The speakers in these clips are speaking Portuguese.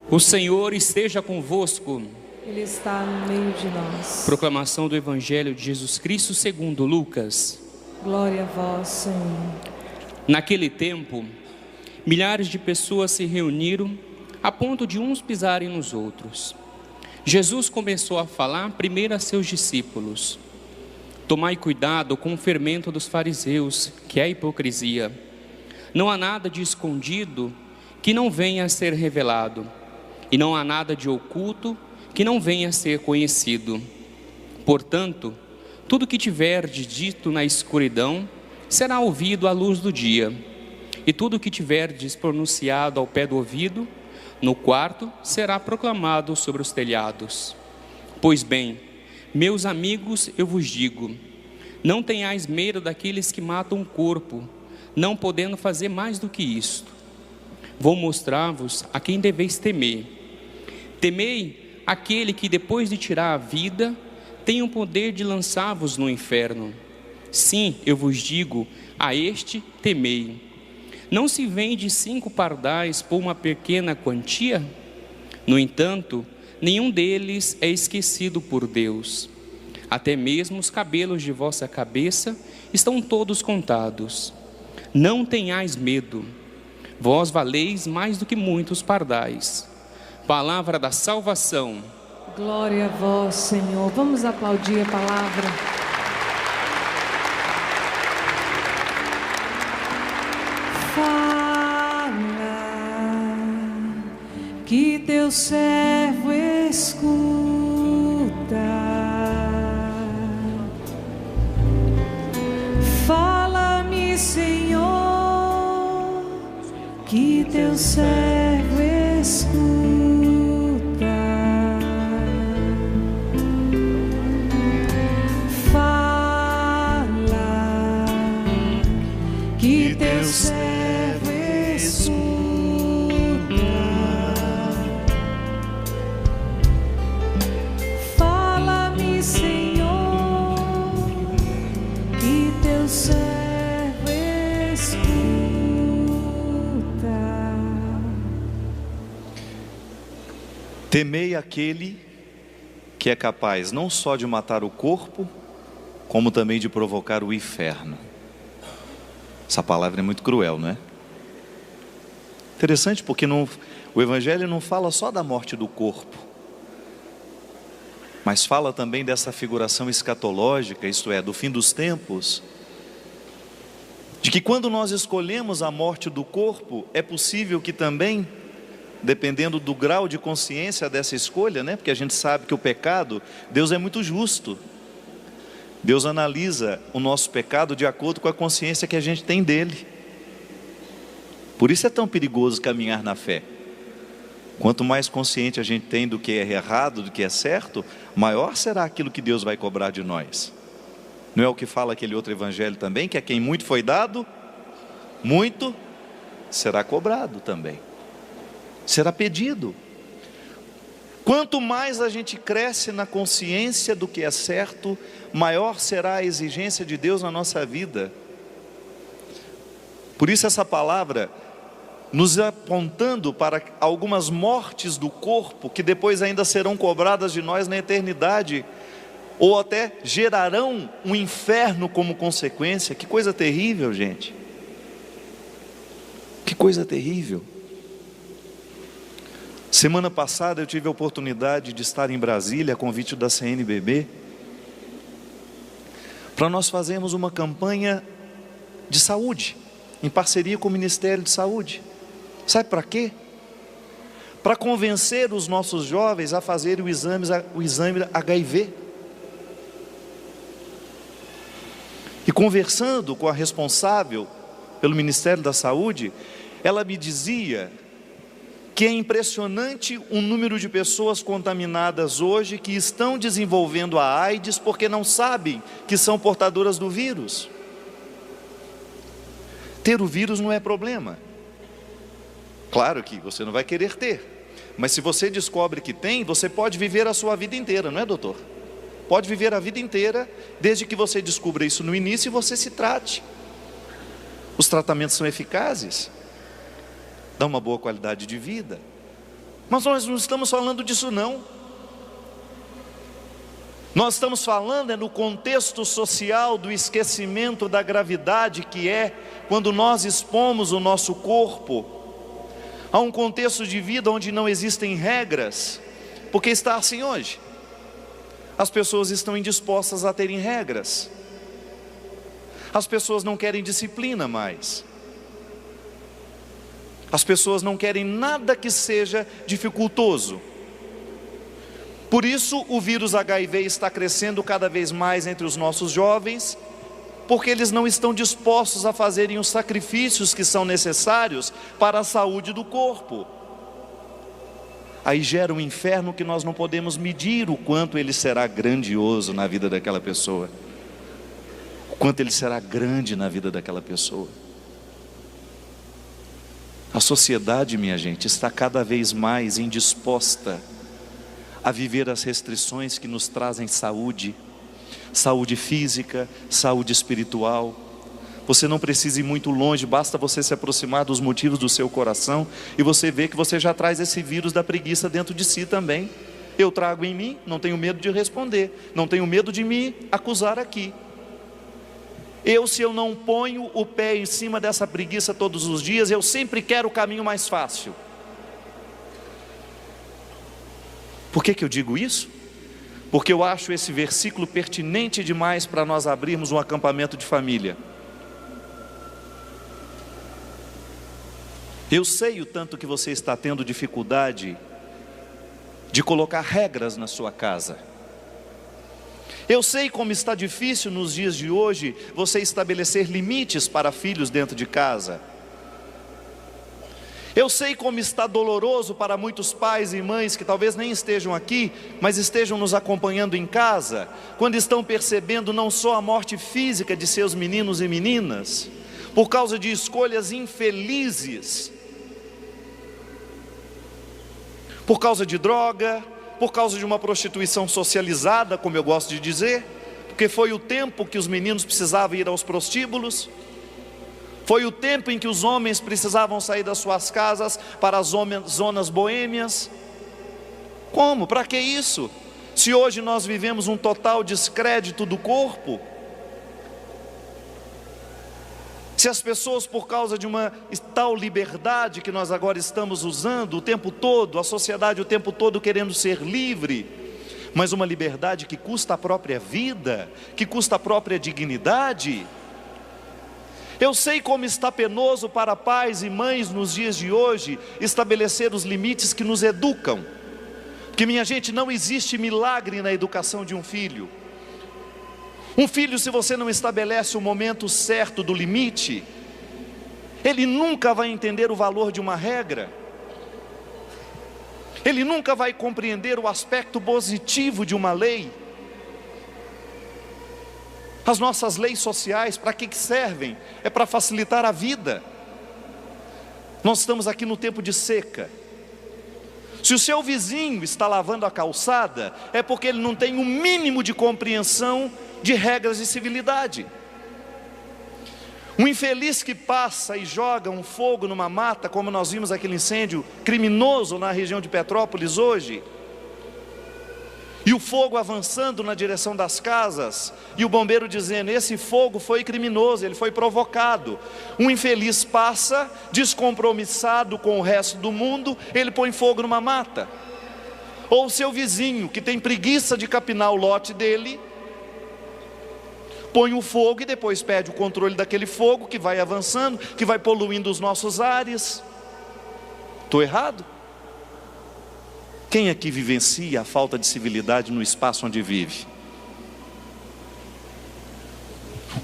O Senhor esteja convosco. Ele está no meio de nós. Proclamação do Evangelho de Jesus Cristo segundo Lucas. Glória a vós, Senhor. Naquele tempo, milhares de pessoas se reuniram a ponto de uns pisarem nos outros. Jesus começou a falar primeiro a seus discípulos: tomai cuidado com o fermento dos fariseus, que é a hipocrisia. Não há nada de escondido que não venha a ser revelado, e não há nada de oculto que não venha a ser conhecido. Portanto, tudo que tiverdes dito na escuridão será ouvido à luz do dia, e tudo que tiverdes pronunciado ao pé do ouvido, no quarto, será proclamado sobre os telhados. Pois bem, meus amigos, eu vos digo: não tenhais medo daqueles que matam o corpo, não podendo fazer mais do que isto. Vou mostrar-vos a quem deveis temer. Temei aquele que, depois de tirar a vida, tem o poder de lançar-vos no inferno. Sim, eu vos digo, a este temei. Não se vende 5 pardais por uma pequena quantia? No entanto, nenhum deles é esquecido por Deus. Até mesmo os cabelos de vossa cabeça estão todos contados. Não tenhais medo. Vós valeis mais do que muitos pardais. Palavra da salvação. Glória a vós, Senhor. Vamos aplaudir a palavra. Fala, que teu servo escuta. Fala-me, Senhor, que teu servo escuta. Servo escuta. Fala-me, Senhor, que teu servo escuta. Temei aquele que é capaz não só de matar o corpo, como também de provocar o inferno. Essa palavra é muito cruel, não é? Interessante, porque o Evangelho não fala só da morte do corpo, mas fala também dessa figuração escatológica, isto é, do fim dos tempos, de que quando nós escolhemos a morte do corpo, é possível que também, dependendo do grau de consciência dessa escolha, né? Porque a gente sabe que o pecado, Deus é muito justo. Deus analisa o nosso pecado de acordo com a consciência que a gente tem dele. Por isso é tão perigoso caminhar na fé. Quanto mais consciente a gente tem do que é errado, do que é certo, maior será aquilo que Deus vai cobrar de nós. Não é o que fala aquele outro evangelho também, que a quem muito foi dado, muito será cobrado também. Será pedido. Quanto mais a gente cresce na consciência do que é certo, maior será a exigência de Deus na nossa vida. Por isso essa palavra nos apontando para algumas mortes do corpo que depois ainda serão cobradas de nós na eternidade, ou até gerarão um inferno como consequência. Que coisa terrível, gente. Que coisa terrível. Semana passada eu tive a oportunidade de estar em Brasília, a convite da CNBB, para nós fazermos uma campanha de saúde, em parceria com o Ministério de Saúde. Sabe para quê? Para convencer os nossos jovens a fazerem o exame HIV. E conversando com a responsável pelo Ministério da Saúde, ela me dizia que é impressionante o número de pessoas contaminadas hoje que estão desenvolvendo a AIDS porque não sabem que são portadoras do vírus. Ter o vírus não é problema. Claro que você não vai querer ter, mas se você descobre que tem, você pode viver a sua vida inteira, não é, doutor? Pode viver a vida inteira, desde que você descubra isso no início e você se trate. Os tratamentos são eficazes, dão uma boa qualidade de vida. Mas nós não estamos falando disso não. Nós estamos falando no contexto social do esquecimento da gravidade que é quando nós expomos o nosso corpo a um contexto de vida onde não existem regras, porque está assim hoje. As pessoas estão indispostas a terem regras. As pessoas não querem disciplina mais. As pessoas não querem nada que seja dificultoso. Por isso o vírus HIV está crescendo cada vez mais entre os nossos jovens, porque eles não estão dispostos a fazerem os sacrifícios que são necessários para a saúde do corpo. Aí gera um inferno que nós não podemos medir o quanto ele será grandioso na vida daquela pessoa, o quanto ele será grande na vida daquela pessoa. A sociedade, minha gente, está cada vez mais indisposta a viver as restrições que nos trazem saúde, saúde física, saúde espiritual. Você não precisa ir muito longe, basta você se aproximar dos motivos do seu coração e você vê que você já traz esse vírus da preguiça dentro de si também. Eu trago em mim, não tenho medo de responder, não tenho medo de me acusar aqui. Se eu não ponho o pé em cima dessa preguiça todos os dias, eu sempre quero o caminho mais fácil. Por que eu digo isso? Porque eu acho esse versículo pertinente demais para nós abrirmos um acampamento de família. Eu sei o tanto que você está tendo dificuldade de colocar regras na sua casa. Eu sei como está difícil nos dias de hoje você estabelecer limites para filhos dentro de casa. Eu sei como está doloroso para muitos pais e mães que talvez nem estejam aqui, mas estejam nos acompanhando em casa, quando estão percebendo não só a morte física de seus meninos e meninas, por causa de escolhas infelizes, por causa de droga, por causa de uma prostituição socializada, como eu gosto de dizer, porque foi o tempo que os meninos precisavam ir aos prostíbulos, foi o tempo em que os homens precisavam sair das suas casas para as zonas boêmias. Como? Para que isso? Se hoje nós vivemos um total descrédito do corpo, se as pessoas, por causa de uma tal liberdade que nós agora estamos usando o tempo todo, a sociedade o tempo todo querendo ser livre, mas uma liberdade que custa a própria vida, que custa a própria dignidade. Eu sei como está penoso para pais e mães nos dias de hoje estabelecer os limites que nos educam, porque, minha gente, não existe milagre na educação de um filho. Um filho, se você não estabelece o momento certo do limite, ele nunca vai entender o valor de uma regra, ele nunca vai compreender o aspecto positivo de uma lei. As nossas leis sociais, para que servem? É para facilitar a vida. Nós estamos aqui no tempo de seca. Se o seu vizinho está lavando a calçada, é porque ele não tem um mínimo de compreensão de regras de civilidade. Um infeliz que passa e joga um fogo numa mata, como nós vimos aquele incêndio criminoso na região de Petrópolis hoje, e o fogo avançando na direção das casas, e o bombeiro dizendo: esse fogo foi criminoso, ele foi provocado. Um infeliz passa, descompromissado com o resto do mundo, ele põe fogo numa mata. Ou o seu vizinho, que tem preguiça de capinar o lote dele, põe o fogo e depois pede o controle daquele fogo que vai avançando, que vai poluindo os nossos ares. Estou errado? Quem aqui vivencia a falta de civilidade no espaço onde vive?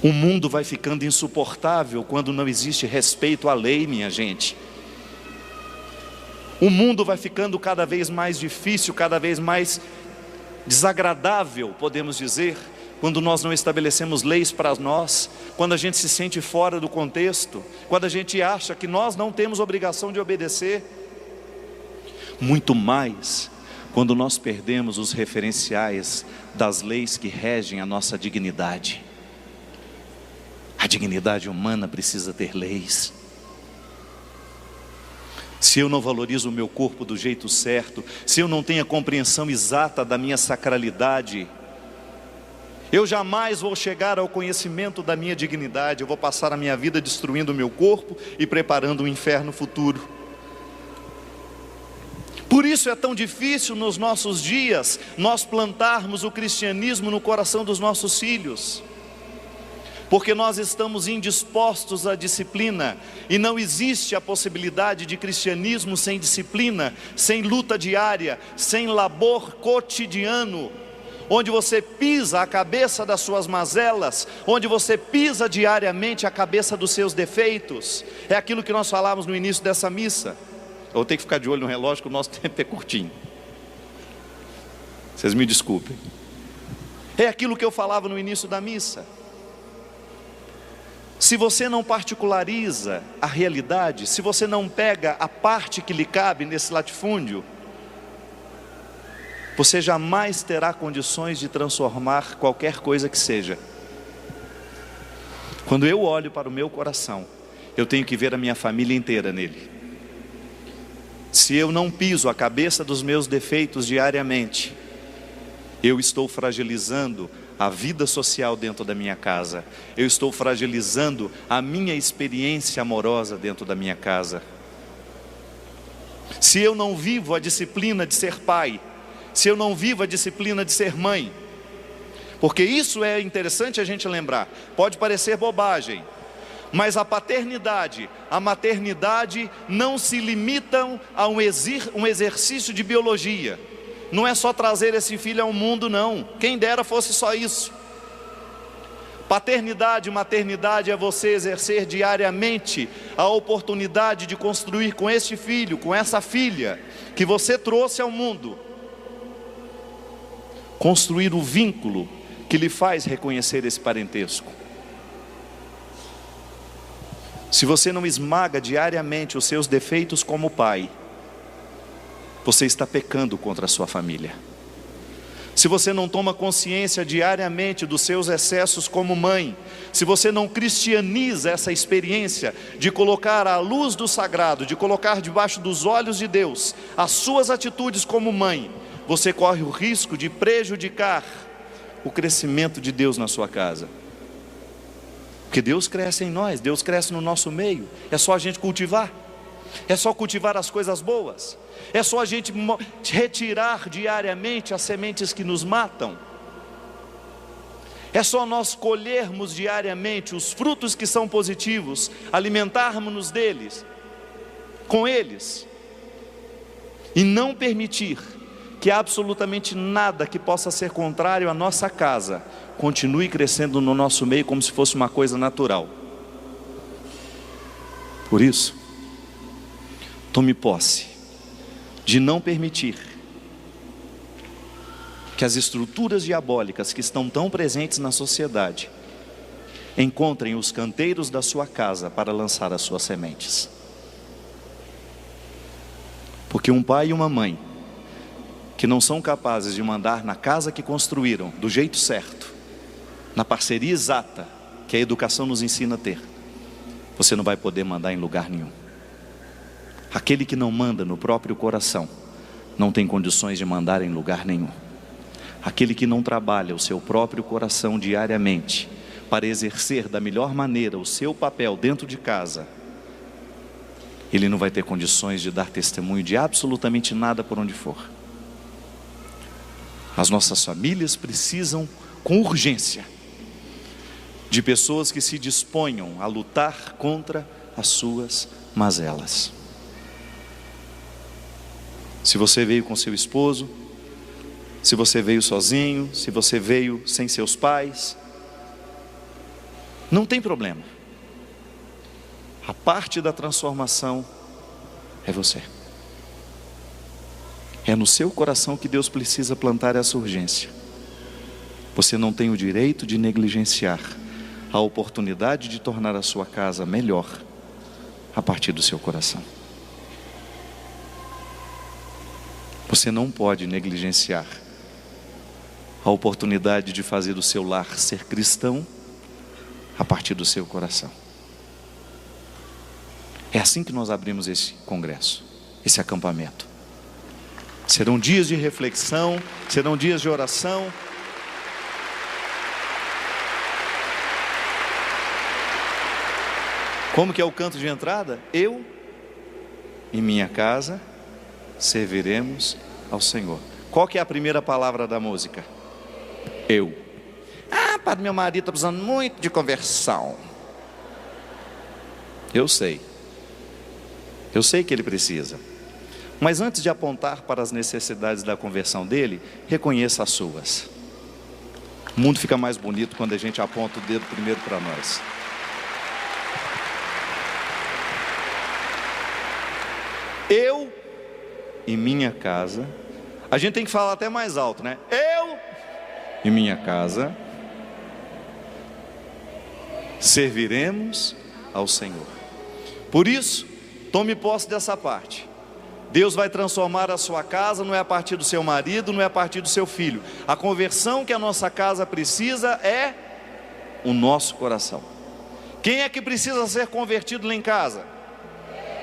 O mundo vai ficando insuportável quando não existe respeito à lei, minha gente. O mundo vai ficando cada vez mais difícil, cada vez mais desagradável, podemos dizer, quando nós não estabelecemos leis para nós, quando a gente se sente fora do contexto, quando a gente acha que nós não temos obrigação de obedecer. Muito mais quando nós perdemos os referenciais das leis que regem a nossa dignidade. A dignidade humana precisa ter leis. se eu não valorizo o meu corpo do jeito certo, se eu não tenho a compreensão exata da minha sacralidade, eu jamais vou chegar ao conhecimento da minha dignidade. Eu vou passar a minha vida destruindo o meu corpo e preparando um inferno futuro. Por isso é tão difícil nos nossos dias nós plantarmos o cristianismo no coração dos nossos filhos, porque nós estamos indispostos à disciplina, e não existe a possibilidade de cristianismo sem disciplina, sem luta diária, sem labor cotidiano, onde você pisa a cabeça das suas mazelas, onde você pisa diariamente a cabeça dos seus defeitos. É aquilo que nós falamos no início dessa missa. Eu vou ter que ficar de olho no relógio, que o nosso tempo é curtinho. Vocês me desculpem. É aquilo que eu falava no início da missa. Se você não particulariza a realidade, se você não pega a parte que lhe cabe nesse latifúndio, você jamais terá condições de transformar qualquer coisa que seja. Quando eu olho para o meu coração, eu tenho que ver a minha família inteira nele. Se eu não piso a cabeça dos meus defeitos diariamente, eu estou fragilizando a vida social dentro da minha casa. Eu estou fragilizando a minha experiência amorosa dentro da minha casa. Se eu não vivo a disciplina de ser pai, se eu não vivo a disciplina de ser mãe, porque isso é interessante a gente lembrar, pode parecer bobagem, mas a paternidade, a maternidade não se limitam a um exercício de biologia. Não é só trazer esse filho ao mundo, não. Quem dera fosse só isso. Paternidade e maternidade é você exercer diariamente a oportunidade de construir com este filho, com essa filha que você trouxe ao mundo, construir o vínculo que lhe faz reconhecer esse parentesco. Se você não esmaga diariamente os seus defeitos como pai, você está pecando contra a sua família. Se você não toma consciência diariamente dos seus excessos como mãe, se você não cristianiza essa experiência de colocar à luz do sagrado, de colocar debaixo dos olhos de Deus as suas atitudes como mãe, você corre o risco de prejudicar o crescimento de Deus na sua casa. Porque Deus cresce em nós, Deus cresce no nosso meio. É só a gente cultivar, é só cultivar as coisas boas, é só a gente retirar diariamente as sementes que nos matam. É só nós colhermos diariamente os frutos que são positivos, alimentarmos-nos deles, com eles, e não permitir que absolutamente nada que possa ser contrário à nossa casa continue crescendo no nosso meio como se fosse uma coisa natural. Por isso, tome posse de não permitir que as estruturas diabólicas que estão tão presentes na sociedade encontrem os canteiros da sua casa para lançar as suas sementes. Porque um pai e uma mãe que não são capazes de mandar na casa que construíram do jeito certo, na parceria exata que a educação nos ensina a ter, você não vai poder mandar em lugar nenhum. Aquele que não manda no próprio coração não tem condições de mandar em lugar nenhum. Aquele que não trabalha o seu próprio coração diariamente para exercer da melhor maneira o seu papel dentro de casa, ele não vai ter condições de dar testemunho de absolutamente nada por onde for. As nossas famílias precisam, com urgência, de pessoas que se disponham a lutar contra as suas mazelas. Se você veio com seu esposo, se você veio sozinho, se você veio sem seus pais, não tem problema. A parte da transformação é você. É no seu coração que Deus precisa plantar essa urgência. Você não tem o direito de negligenciar a oportunidade de tornar a sua casa melhor a partir do seu coração. Você não pode negligenciar a oportunidade de fazer do seu lar ser cristão a partir do seu coração. É assim que nós abrimos esse congresso. esse acampamento. Serão dias de reflexão, serão dias de oração. Como que é o canto de entrada? Eu e minha casa serviremos ao Senhor. Qual que é a primeira palavra da música? Eu. Ah, padre, meu marido está precisando muito de conversão. Eu sei que ele precisa. Mas antes de apontar para as necessidades da conversão dele, reconheça as suas. O mundo fica mais bonito quando a gente aponta o dedo primeiro para nós. Eu e minha casa. A gente tem que falar até mais alto, né? Eu e minha casa serviremos ao Senhor. Por isso, tome posse dessa parte. Deus vai transformar a sua casa, não é a partir do seu marido, não é a partir do seu filho. A conversão que a nossa casa precisa é o nosso coração. Quem é que precisa ser convertido lá em casa?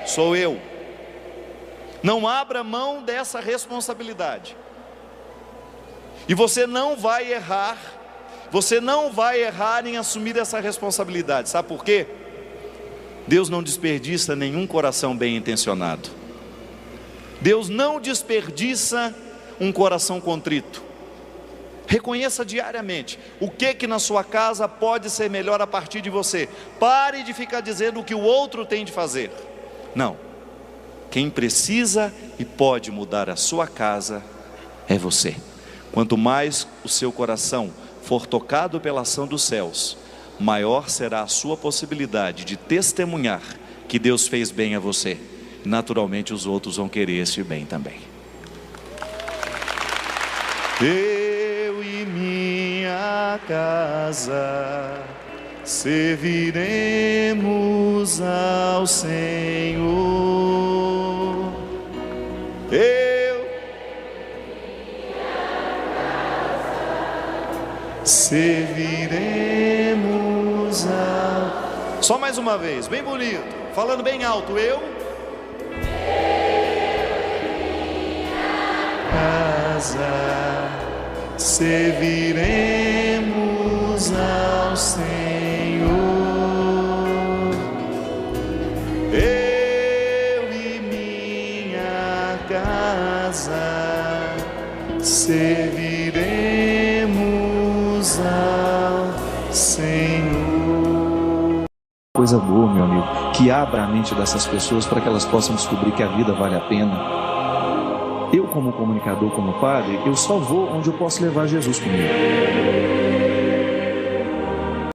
Sou eu. Não abra mão dessa responsabilidade. E você não vai errar em assumir essa responsabilidade. Sabe por quê? Deus não desperdiça nenhum coração bem intencionado. Deus não desperdiça um coração contrito. Reconheça diariamente o que na sua casa pode ser melhor a partir de você. Pare de ficar dizendo o que o outro tem de fazer. Não. Quem precisa e pode mudar a sua casa é você. Quanto mais o seu coração for tocado pela ação dos céus, maior será a sua possibilidade de testemunhar que Deus fez bem a você. Naturalmente os outros vão querer esse bem também. Eu e minha casa serviremos ao Senhor. Serviremos ao... Só mais uma vez, bem bonito, falando bem alto. Eu casa serviremos ao Senhor. Eu e minha casa serviremos ao Senhor. Coisa boa, meu amigo, que abra a mente dessas pessoas para que elas possam descobrir que a vida vale a pena. Eu, como comunicador, como padre, eu só vou onde eu posso levar Jesus comigo.